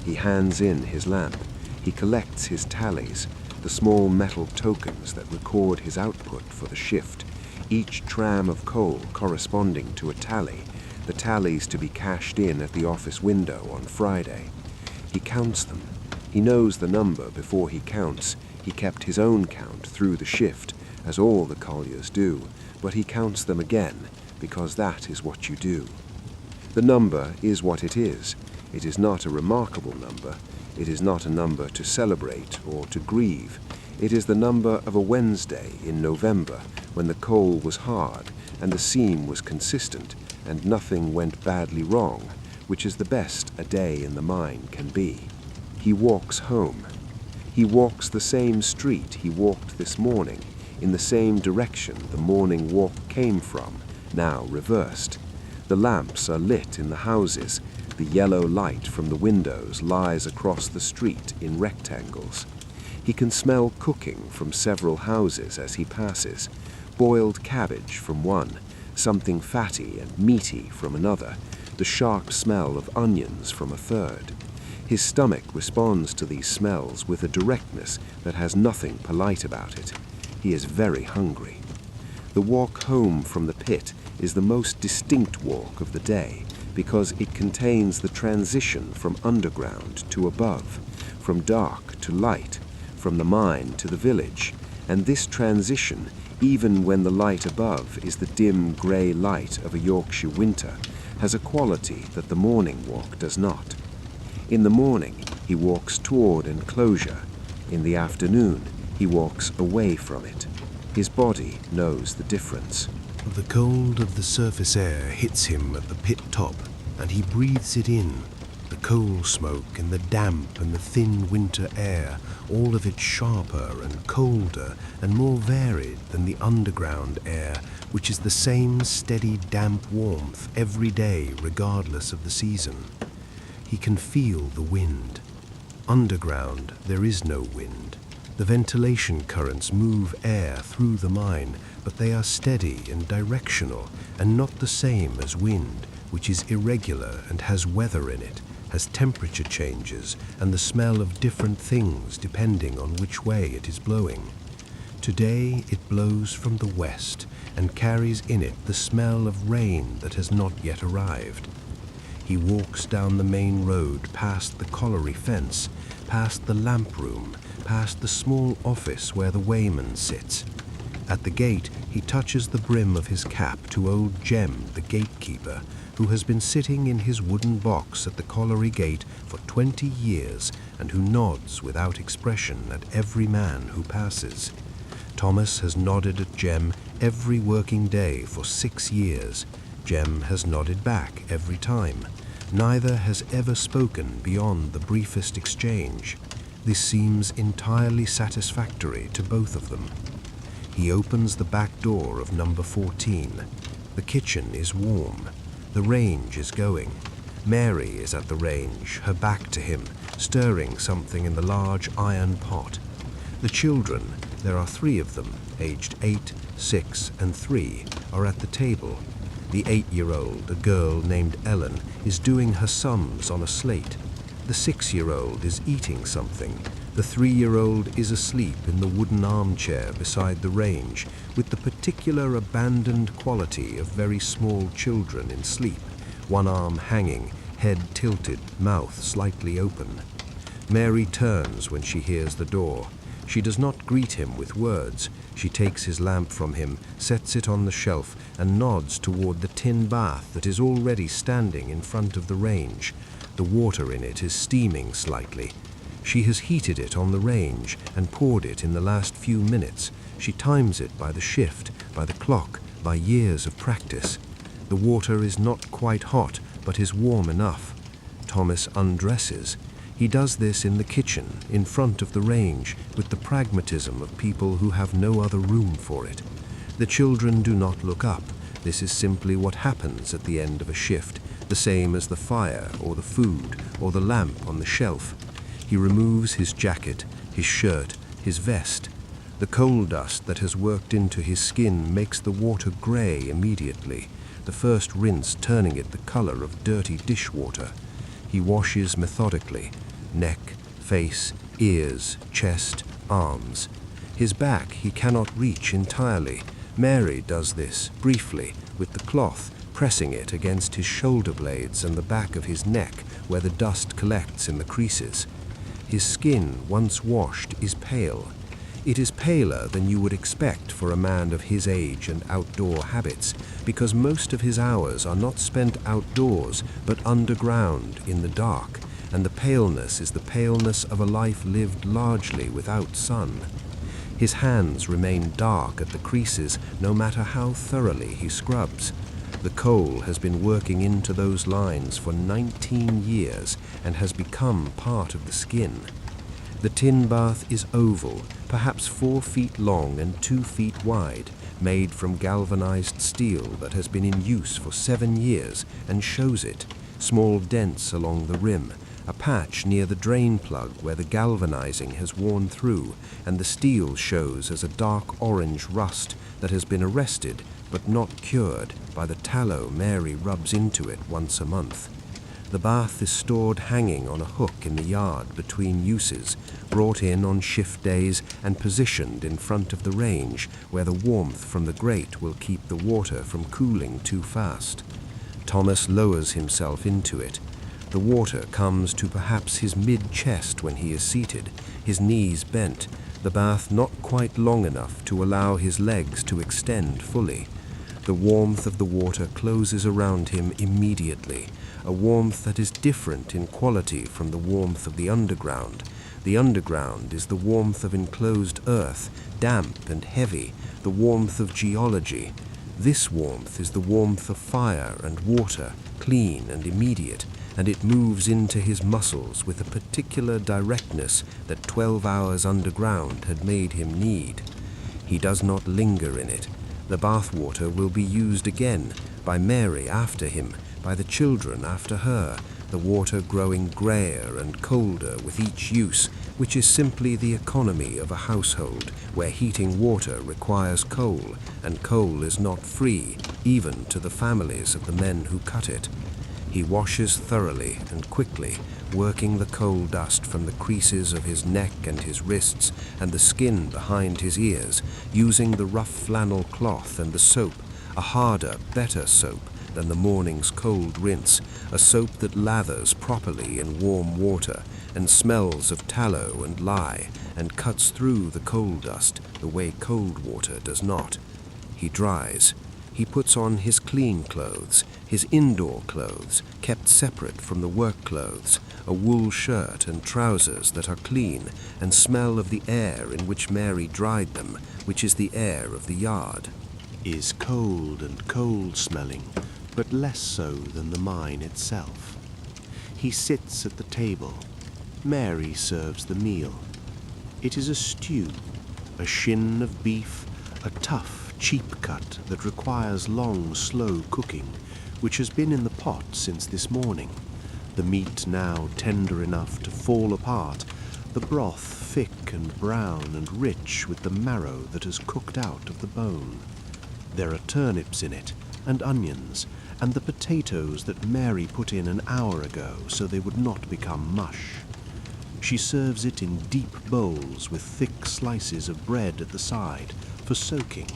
He hands in his lamp. He collects his tallies, the small metal tokens that record his output for the shift, each tram of coal corresponding to a tally, the tallies to be cashed in at the office window on Friday. He counts them. He knows the number before he counts. He kept his own count through the shift, as all the colliers do, but he counts them again, because that is what you do. The number is what it is. It is not a remarkable number. It is not a number to celebrate or to grieve. It is the number of a Wednesday in November, when the coal was hard and the seam was consistent and nothing went badly wrong, which is the best a day in the mine can be. He walks home. He walks the same street he walked this morning, in the same direction the morning walk came from, now reversed. The lamps are lit in the houses. The yellow light from the windows lies across the street in rectangles. He can smell cooking from several houses as he passes, boiled cabbage from one, something fatty and meaty from another, the sharp smell of onions from a third. His stomach responds to these smells with a directness that has nothing polite about it. He is very hungry. The walk home from the pit is the most distinct walk of the day, because it contains the transition from underground to above, from dark to light, from the mine to the village, and this transition, even when the light above is the dim grey light of a Yorkshire winter, has a quality that the morning walk does not. In the morning, he walks toward enclosure. In the afternoon, he walks away from it. His body knows the difference. The cold of the surface air hits him at the pit top, and he breathes it in. The coal smoke and the damp and the thin winter air, all of it sharper and colder and more varied than the underground air, which is the same steady damp warmth every day regardless of the season. He can feel the wind. Underground, there is no wind. The ventilation currents move air through the mine, but they are steady and directional and not the same as wind, which is irregular and has weather in it, has temperature changes and the smell of different things depending on which way it is blowing. Today it blows from the west and carries in it the smell of rain that has not yet arrived. He walks down the main road past the colliery fence, past the lamp room, past the small office where the weighman sits. At the gate, he touches the brim of his cap to old Jem, the gatekeeper, who has been sitting in his wooden box at the colliery gate for 20 years and who nods without expression at every man who passes. Thomas has nodded at Jem every working day for 6 years. Jem has nodded back every time. Neither has ever spoken beyond the briefest exchange. This seems entirely satisfactory to both of them. He opens the back door of number 14. The kitchen is warm. The range is going. Mary is at the range, her back to him, stirring something in the large iron pot. The children, there are 3 of them, aged 8, 6, and 3, are at the table. The 8-year-old, a girl named Ellen, is doing her sums on a slate. The 6-year-old is eating something. The 3-year-old is asleep in the wooden armchair beside the range, with the particular abandoned quality of very small children in sleep, one arm hanging, head tilted, mouth slightly open. Mary turns when she hears the door. She does not greet him with words. She takes his lamp from him, sets it on the shelf, and nods toward the tin bath that is already standing in front of the range. The water in it is steaming slightly. She has heated it on the range and poured it in the last few minutes. She times it by the shift, by the clock, by years of practice. The water is not quite hot, but is warm enough. Thomas undresses. He does this in the kitchen, in front of the range, with the pragmatism of people who have no other room for it. The children do not look up. This is simply what happens at the end of a shift, the same as the fire or the food or the lamp on the shelf. He removes his jacket, his shirt, his vest. The coal dust that has worked into his skin makes the water grey immediately, the first rinse turning it the colour of dirty dishwater. He washes methodically, neck, face, ears, chest, arms. His back he cannot reach entirely. Mary does this, briefly, with the cloth, pressing it against his shoulder blades and the back of his neck where the dust collects in the creases. His skin, once washed, is pale. It is paler than you would expect for a man of his age and outdoor habits, because most of his hours are not spent outdoors, but underground in the dark, and the paleness is the paleness of a life lived largely without sun. His hands remain dark at the creases no matter how thoroughly he scrubs. The coal has been working into those lines for 19 years and has become part of the skin. The tin bath is oval, perhaps 4 feet long and 2 feet wide, made from galvanized steel that has been in use for 7 years, and shows it, small dents along the rim, a patch near the drain plug where the galvanizing has worn through, and the steel shows as a dark orange rust that has been arrested but not cured by the tallow Mary rubs into it once a month. The bath is stored hanging on a hook in the yard between uses, brought in on shift days and positioned in front of the range where the warmth from the grate will keep the water from cooling too fast. Thomas lowers himself into it. The water comes to perhaps his mid-chest when he is seated, his knees bent, the bath not quite long enough to allow his legs to extend fully. The warmth of the water closes around him immediately, a warmth that is different in quality from the warmth of the underground. The underground is the warmth of enclosed earth, damp and heavy, the warmth of geology. This warmth is the warmth of fire and water, clean and immediate, and it moves into his muscles with a particular directness that 12 hours underground had made him need. He does not linger in it. The bath water will be used again, by Mary after him, by the children after her, the water growing greyer and colder with each use, which is simply the economy of a household where heating water requires coal, and coal is not free, even to the families of the men who cut it. He washes thoroughly and quickly, working the coal dust from the creases of his neck and his wrists and the skin behind his ears, using the rough flannel cloth and the soap, a harder, better soap than the morning's cold rinse, a soap that lathers properly in warm water and smells of tallow and lye and cuts through the coal dust the way cold water does not. He dries. He puts on his clean clothes, his indoor clothes, kept separate from the work clothes, a wool shirt and trousers that are clean and smell of the air in which Mary dried them, which is the air of the yard. Is cold and cold-smelling, but less so than the mine itself. He sits at the table. Mary serves the meal. It is a stew, a shin of beef, a tough, cheap cut that requires long, slow cooking, which has been in the pot since this morning, the meat now tender enough to fall apart, the broth thick and brown and rich with the marrow that has cooked out of the bone. There are turnips in it, and onions, and the potatoes that Mary put in an hour ago so they would not become mush. She serves it in deep bowls with thick slices of bread at the side for soaking.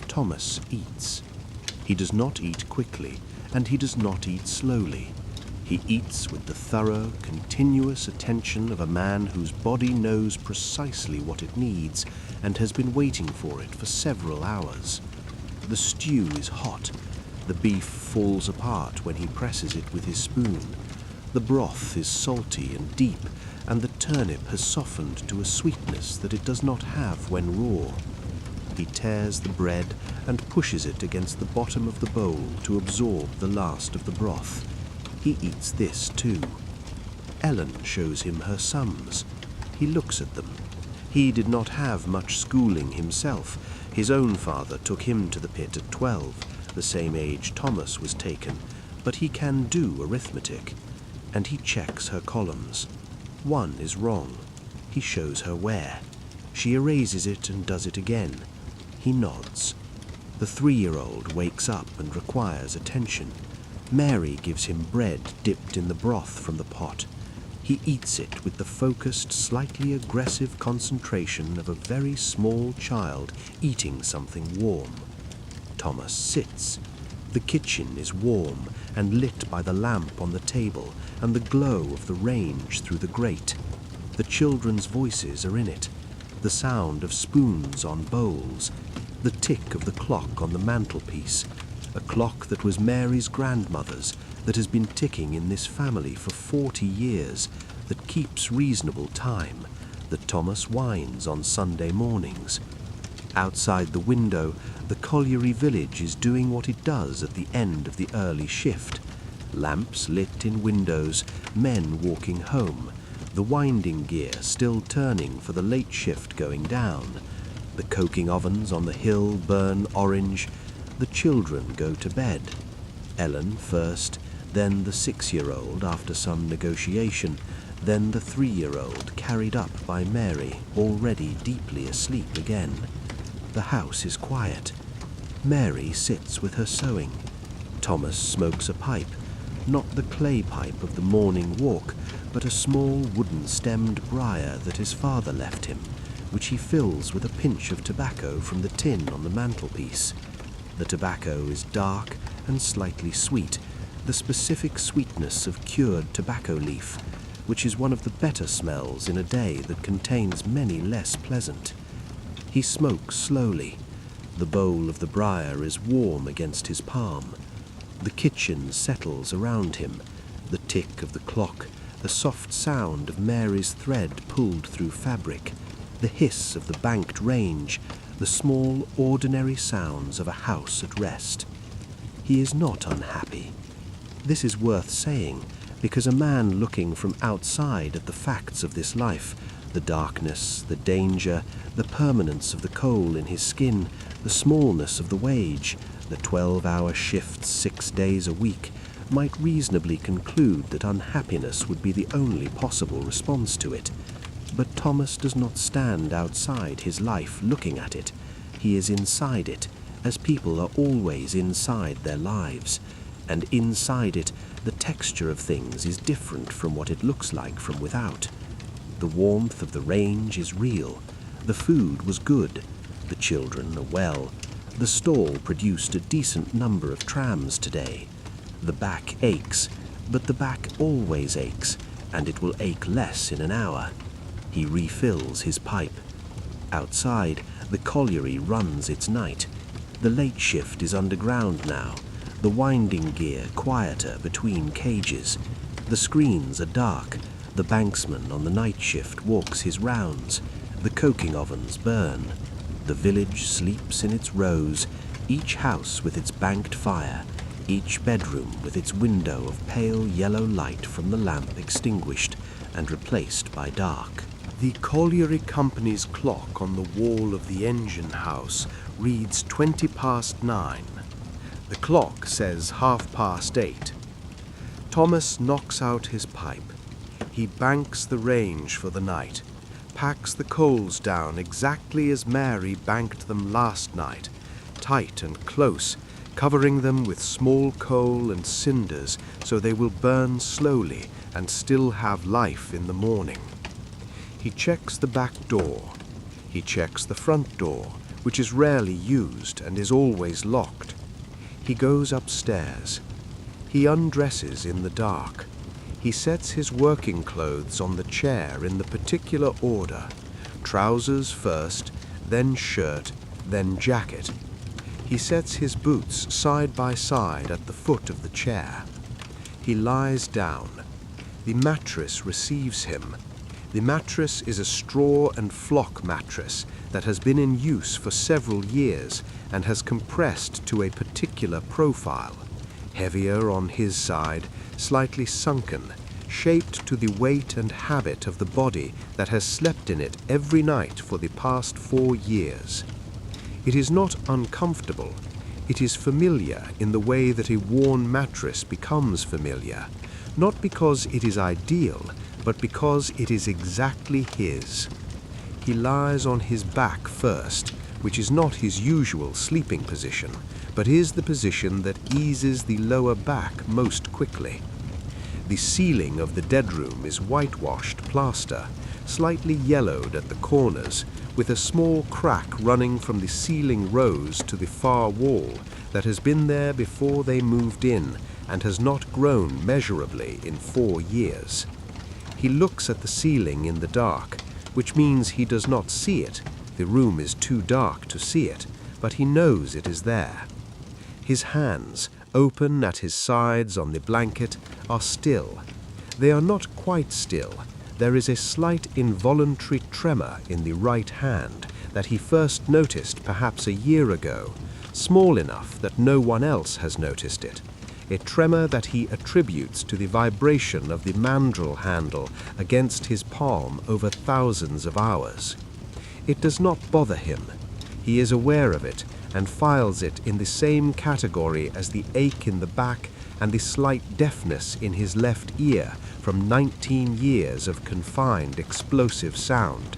Thomas eats. He does not eat quickly, and he does not eat slowly. He eats with the thorough, continuous attention of a man whose body knows precisely what it needs and has been waiting for it for several hours. The stew is hot. The beef falls apart when he presses it with his spoon. The broth is salty and deep, and the turnip has softened to a sweetness that it does not have when raw. He tears the bread and pushes it against the bottom of the bowl to absorb the last of the broth. He eats this too. Ellen shows him her sums. He looks at them. He did not have much schooling himself. His own father took him to the pit at 12, the same age Thomas was taken, but he can do arithmetic. And he checks her columns. One is wrong. He shows her where. She erases it and does it again. He nods. The 3-year-old wakes up and requires attention. Mary gives him bread dipped in the broth from the pot. He eats it with the focused, slightly aggressive concentration of a very small child eating something warm. Thomas sits. The kitchen is warm and lit by the lamp on the table and the glow of the range through the grate. The children's voices are in it, the sound of spoons on bowls, the tick of the clock on the mantelpiece, a clock that was Mary's grandmother's, that has been ticking in this family for 40 years, that keeps reasonable time, that Thomas winds on Sunday mornings. Outside the window, the colliery village is doing what it does at the end of the early shift. Lamps lit in windows, men walking home, the winding gear still turning for the late shift going down. The coking ovens on the hill burn orange. The children go to bed. Ellen first, then the 6-year-old after some negotiation, then the 3-year-old carried up by Mary, already deeply asleep again. The house is quiet. Mary sits with her sewing. Thomas smokes a pipe, not the clay pipe of the morning walk, but a small wooden-stemmed briar that his father left him, which he fills with a pinch of tobacco from the tin on the mantelpiece. The tobacco is dark and slightly sweet, the specific sweetness of cured tobacco leaf, which is one of the better smells in a day that contains many less pleasant. He smokes slowly. The bowl of the briar is warm against his palm. The kitchen settles around him, the tick of the clock, the soft sound of Mary's thread pulled through fabric, the hiss of the banked range, the small, ordinary sounds of a house at rest. He is not unhappy. This is worth saying, because a man looking from outside at the facts of this life, the darkness, the danger, the permanence of the coal in his skin, the smallness of the wage, the 12-hour shifts 6 days a week, might reasonably conclude that unhappiness would be the only possible response to it. But Thomas does not stand outside his life looking at it. He is inside it, as people are always inside their lives. And inside it, the texture of things is different from what it looks like from without. The warmth of the range is real. The food was good. The children are well. The stall produced a decent number of trams today. The back aches, but the back always aches, and it will ache less in an hour. He refills his pipe. Outside, the colliery runs its night. The late shift is underground now, the winding gear quieter between cages. The screens are dark. The banksman on the night shift walks his rounds. The coking ovens burn. The village sleeps in its rows, each house with its banked fire, each bedroom with its window of pale yellow light from the lamp extinguished and replaced by dark. The colliery company's clock on the wall of the engine house reads 9:20. The clock says 8:30. Thomas knocks out his pipe. He banks the range for the night, packs the coals down exactly as Mary banked them last night, tight and close, covering them with small coal and cinders so they will burn slowly and still have life in the morning. He checks the back door. He checks the front door, which is rarely used and is always locked. He goes upstairs. He undresses in the dark. He sets his working clothes on the chair in the particular order: trousers first, then shirt, then jacket. He sets his boots side by side at the foot of the chair. He lies down. The mattress receives him. The mattress is a straw and flock mattress that has been in use for several years and has compressed to a particular profile, heavier on his side, slightly sunken, shaped to the weight and habit of the body that has slept in it every night for the past 4 years. It is not uncomfortable. It is familiar in the way that a worn mattress becomes familiar, not because it is ideal, but because it is exactly his. He lies on his back first, which is not his usual sleeping position, but is the position that eases the lower back most quickly. The ceiling of the dead room is whitewashed plaster, slightly yellowed at the corners, with a small crack running from the ceiling rose to the far wall that has been there before they moved in and has not grown measurably in 4 years. He looks at the ceiling in the dark, which means he does not see it. The room is too dark to see it, but he knows it is there. His hands, open at his sides on the blanket, are still. They are not quite still. There is a slight involuntary tremor in the right hand that he first noticed perhaps a year ago, small enough that no one else has noticed it, a tremor that he attributes to the vibration of the mandrel handle against his palm over thousands of hours. It does not bother him. He is aware of it and files it in the same category as the ache in the back and the slight deafness in his left ear from 19 years of confined explosive sound.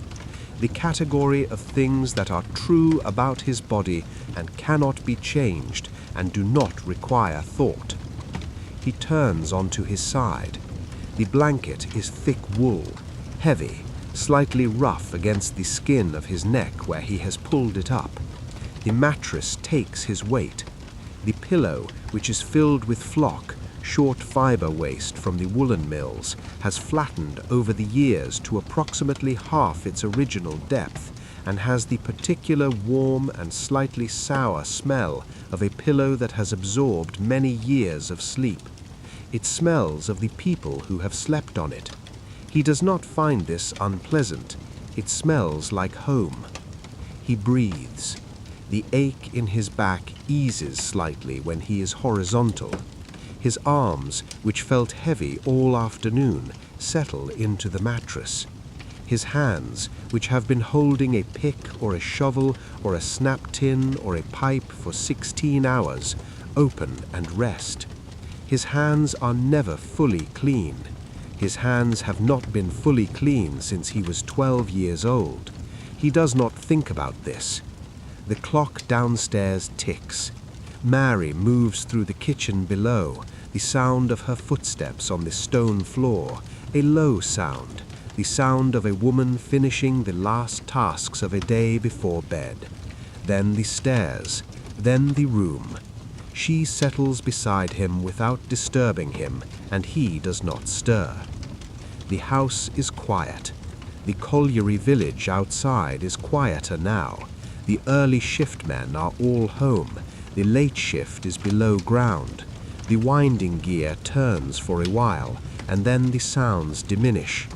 The category of things that are true about his body and cannot be changed and do not require thought. He turns onto his side. The blanket is thick wool, heavy, slightly rough against the skin of his neck where he has pulled it up. The mattress takes his weight. The pillow, which is filled with flock, short fiber waste from the woolen mills, has flattened over the years to approximately half its original depth and has the particular warm and slightly sour smell of a pillow that has absorbed many years of sleep. It smells of the people who have slept on it. He does not find this unpleasant. It smells like home. He breathes. The ache in his back eases slightly when he is horizontal. His arms, which felt heavy all afternoon, settle into the mattress. His hands, which have been holding a pick or a shovel or a snap tin or a pipe for 16 hours, open and rest. His hands are never fully clean. His hands have not been fully clean since he was 12 years old. He does not think about this. The clock downstairs ticks. Mary moves through the kitchen below, the sound of her footsteps on the stone floor, a low sound, the sound of a woman finishing the last tasks of a day before bed. Then the stairs, then the room. She settles beside him without disturbing him, and he does not stir. The house is quiet. The colliery village outside is quieter now. The early shift men are all home. The late shift is below ground. The winding gear turns for a while, and then the sounds diminish.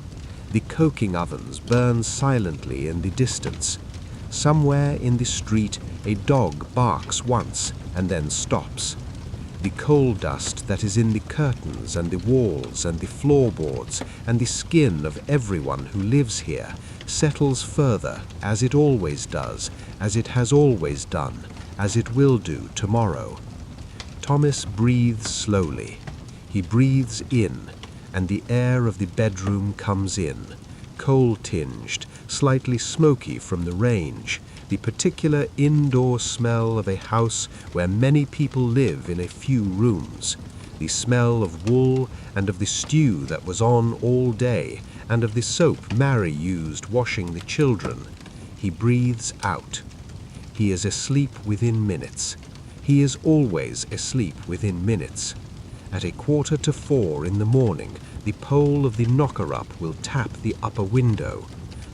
The coking ovens burn silently in the distance. Somewhere in the street, a dog barks once and then stops. The coal dust that is in the curtains and the walls and the floorboards and the skin of everyone who lives here settles further, as it always does, as it has always done, as it will do tomorrow. Thomas breathes slowly. He breathes in, and the air of the bedroom comes in, coal-tinged, slightly smoky from the range, the particular indoor smell of a house where many people live in a few rooms, the smell of wool and of the stew that was on all day, and of the soap Mary used washing the children. He breathes out. He is asleep within minutes. He is always asleep within minutes. At 3:45 in the morning, the pole of the knocker-up will tap the upper window.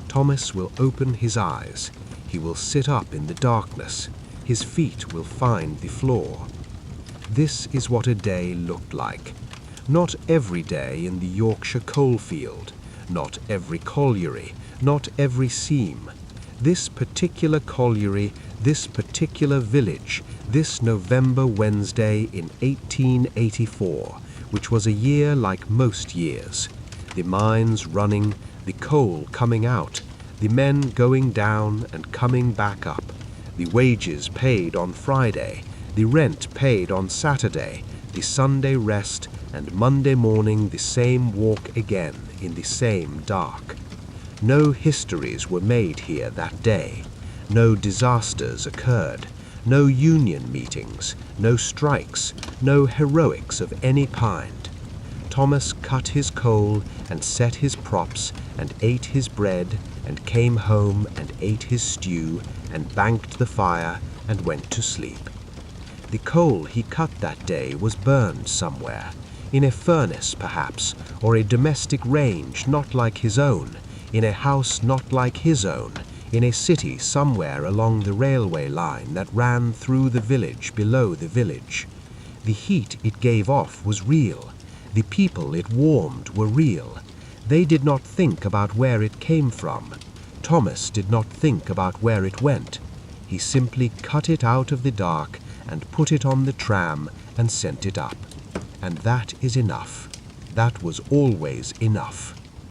Thomas will open his eyes. He will sit up in the darkness. His feet will find the floor. This is what a day looked like. Not every day in the Yorkshire coalfield, not every colliery, not every seam. This particular colliery, this particular village, this November Wednesday in 1884, which was a year like most years. The mines running, the coal coming out, the men going down and coming back up, the wages paid on Friday, the rent paid on Saturday, the Sunday rest, and Monday morning the same walk again in the same dark. No histories were made here that day. No disasters occurred. No union meetings, no strikes, no heroics of any kind. Thomas cut his coal and set his props and ate his bread and came home and ate his stew and banked the fire and went to sleep. The coal he cut that day was burned somewhere, in a furnace perhaps, or a domestic range not like his own, in a house not like his own, in a city somewhere along the railway line that ran through the village below the village. The heat it gave off was real. The people it warmed were real. They did not think about where it came from. Thomas did not think about where it went. He simply cut it out of the dark and put it on the tram and sent it up. And that is enough. That was always enough.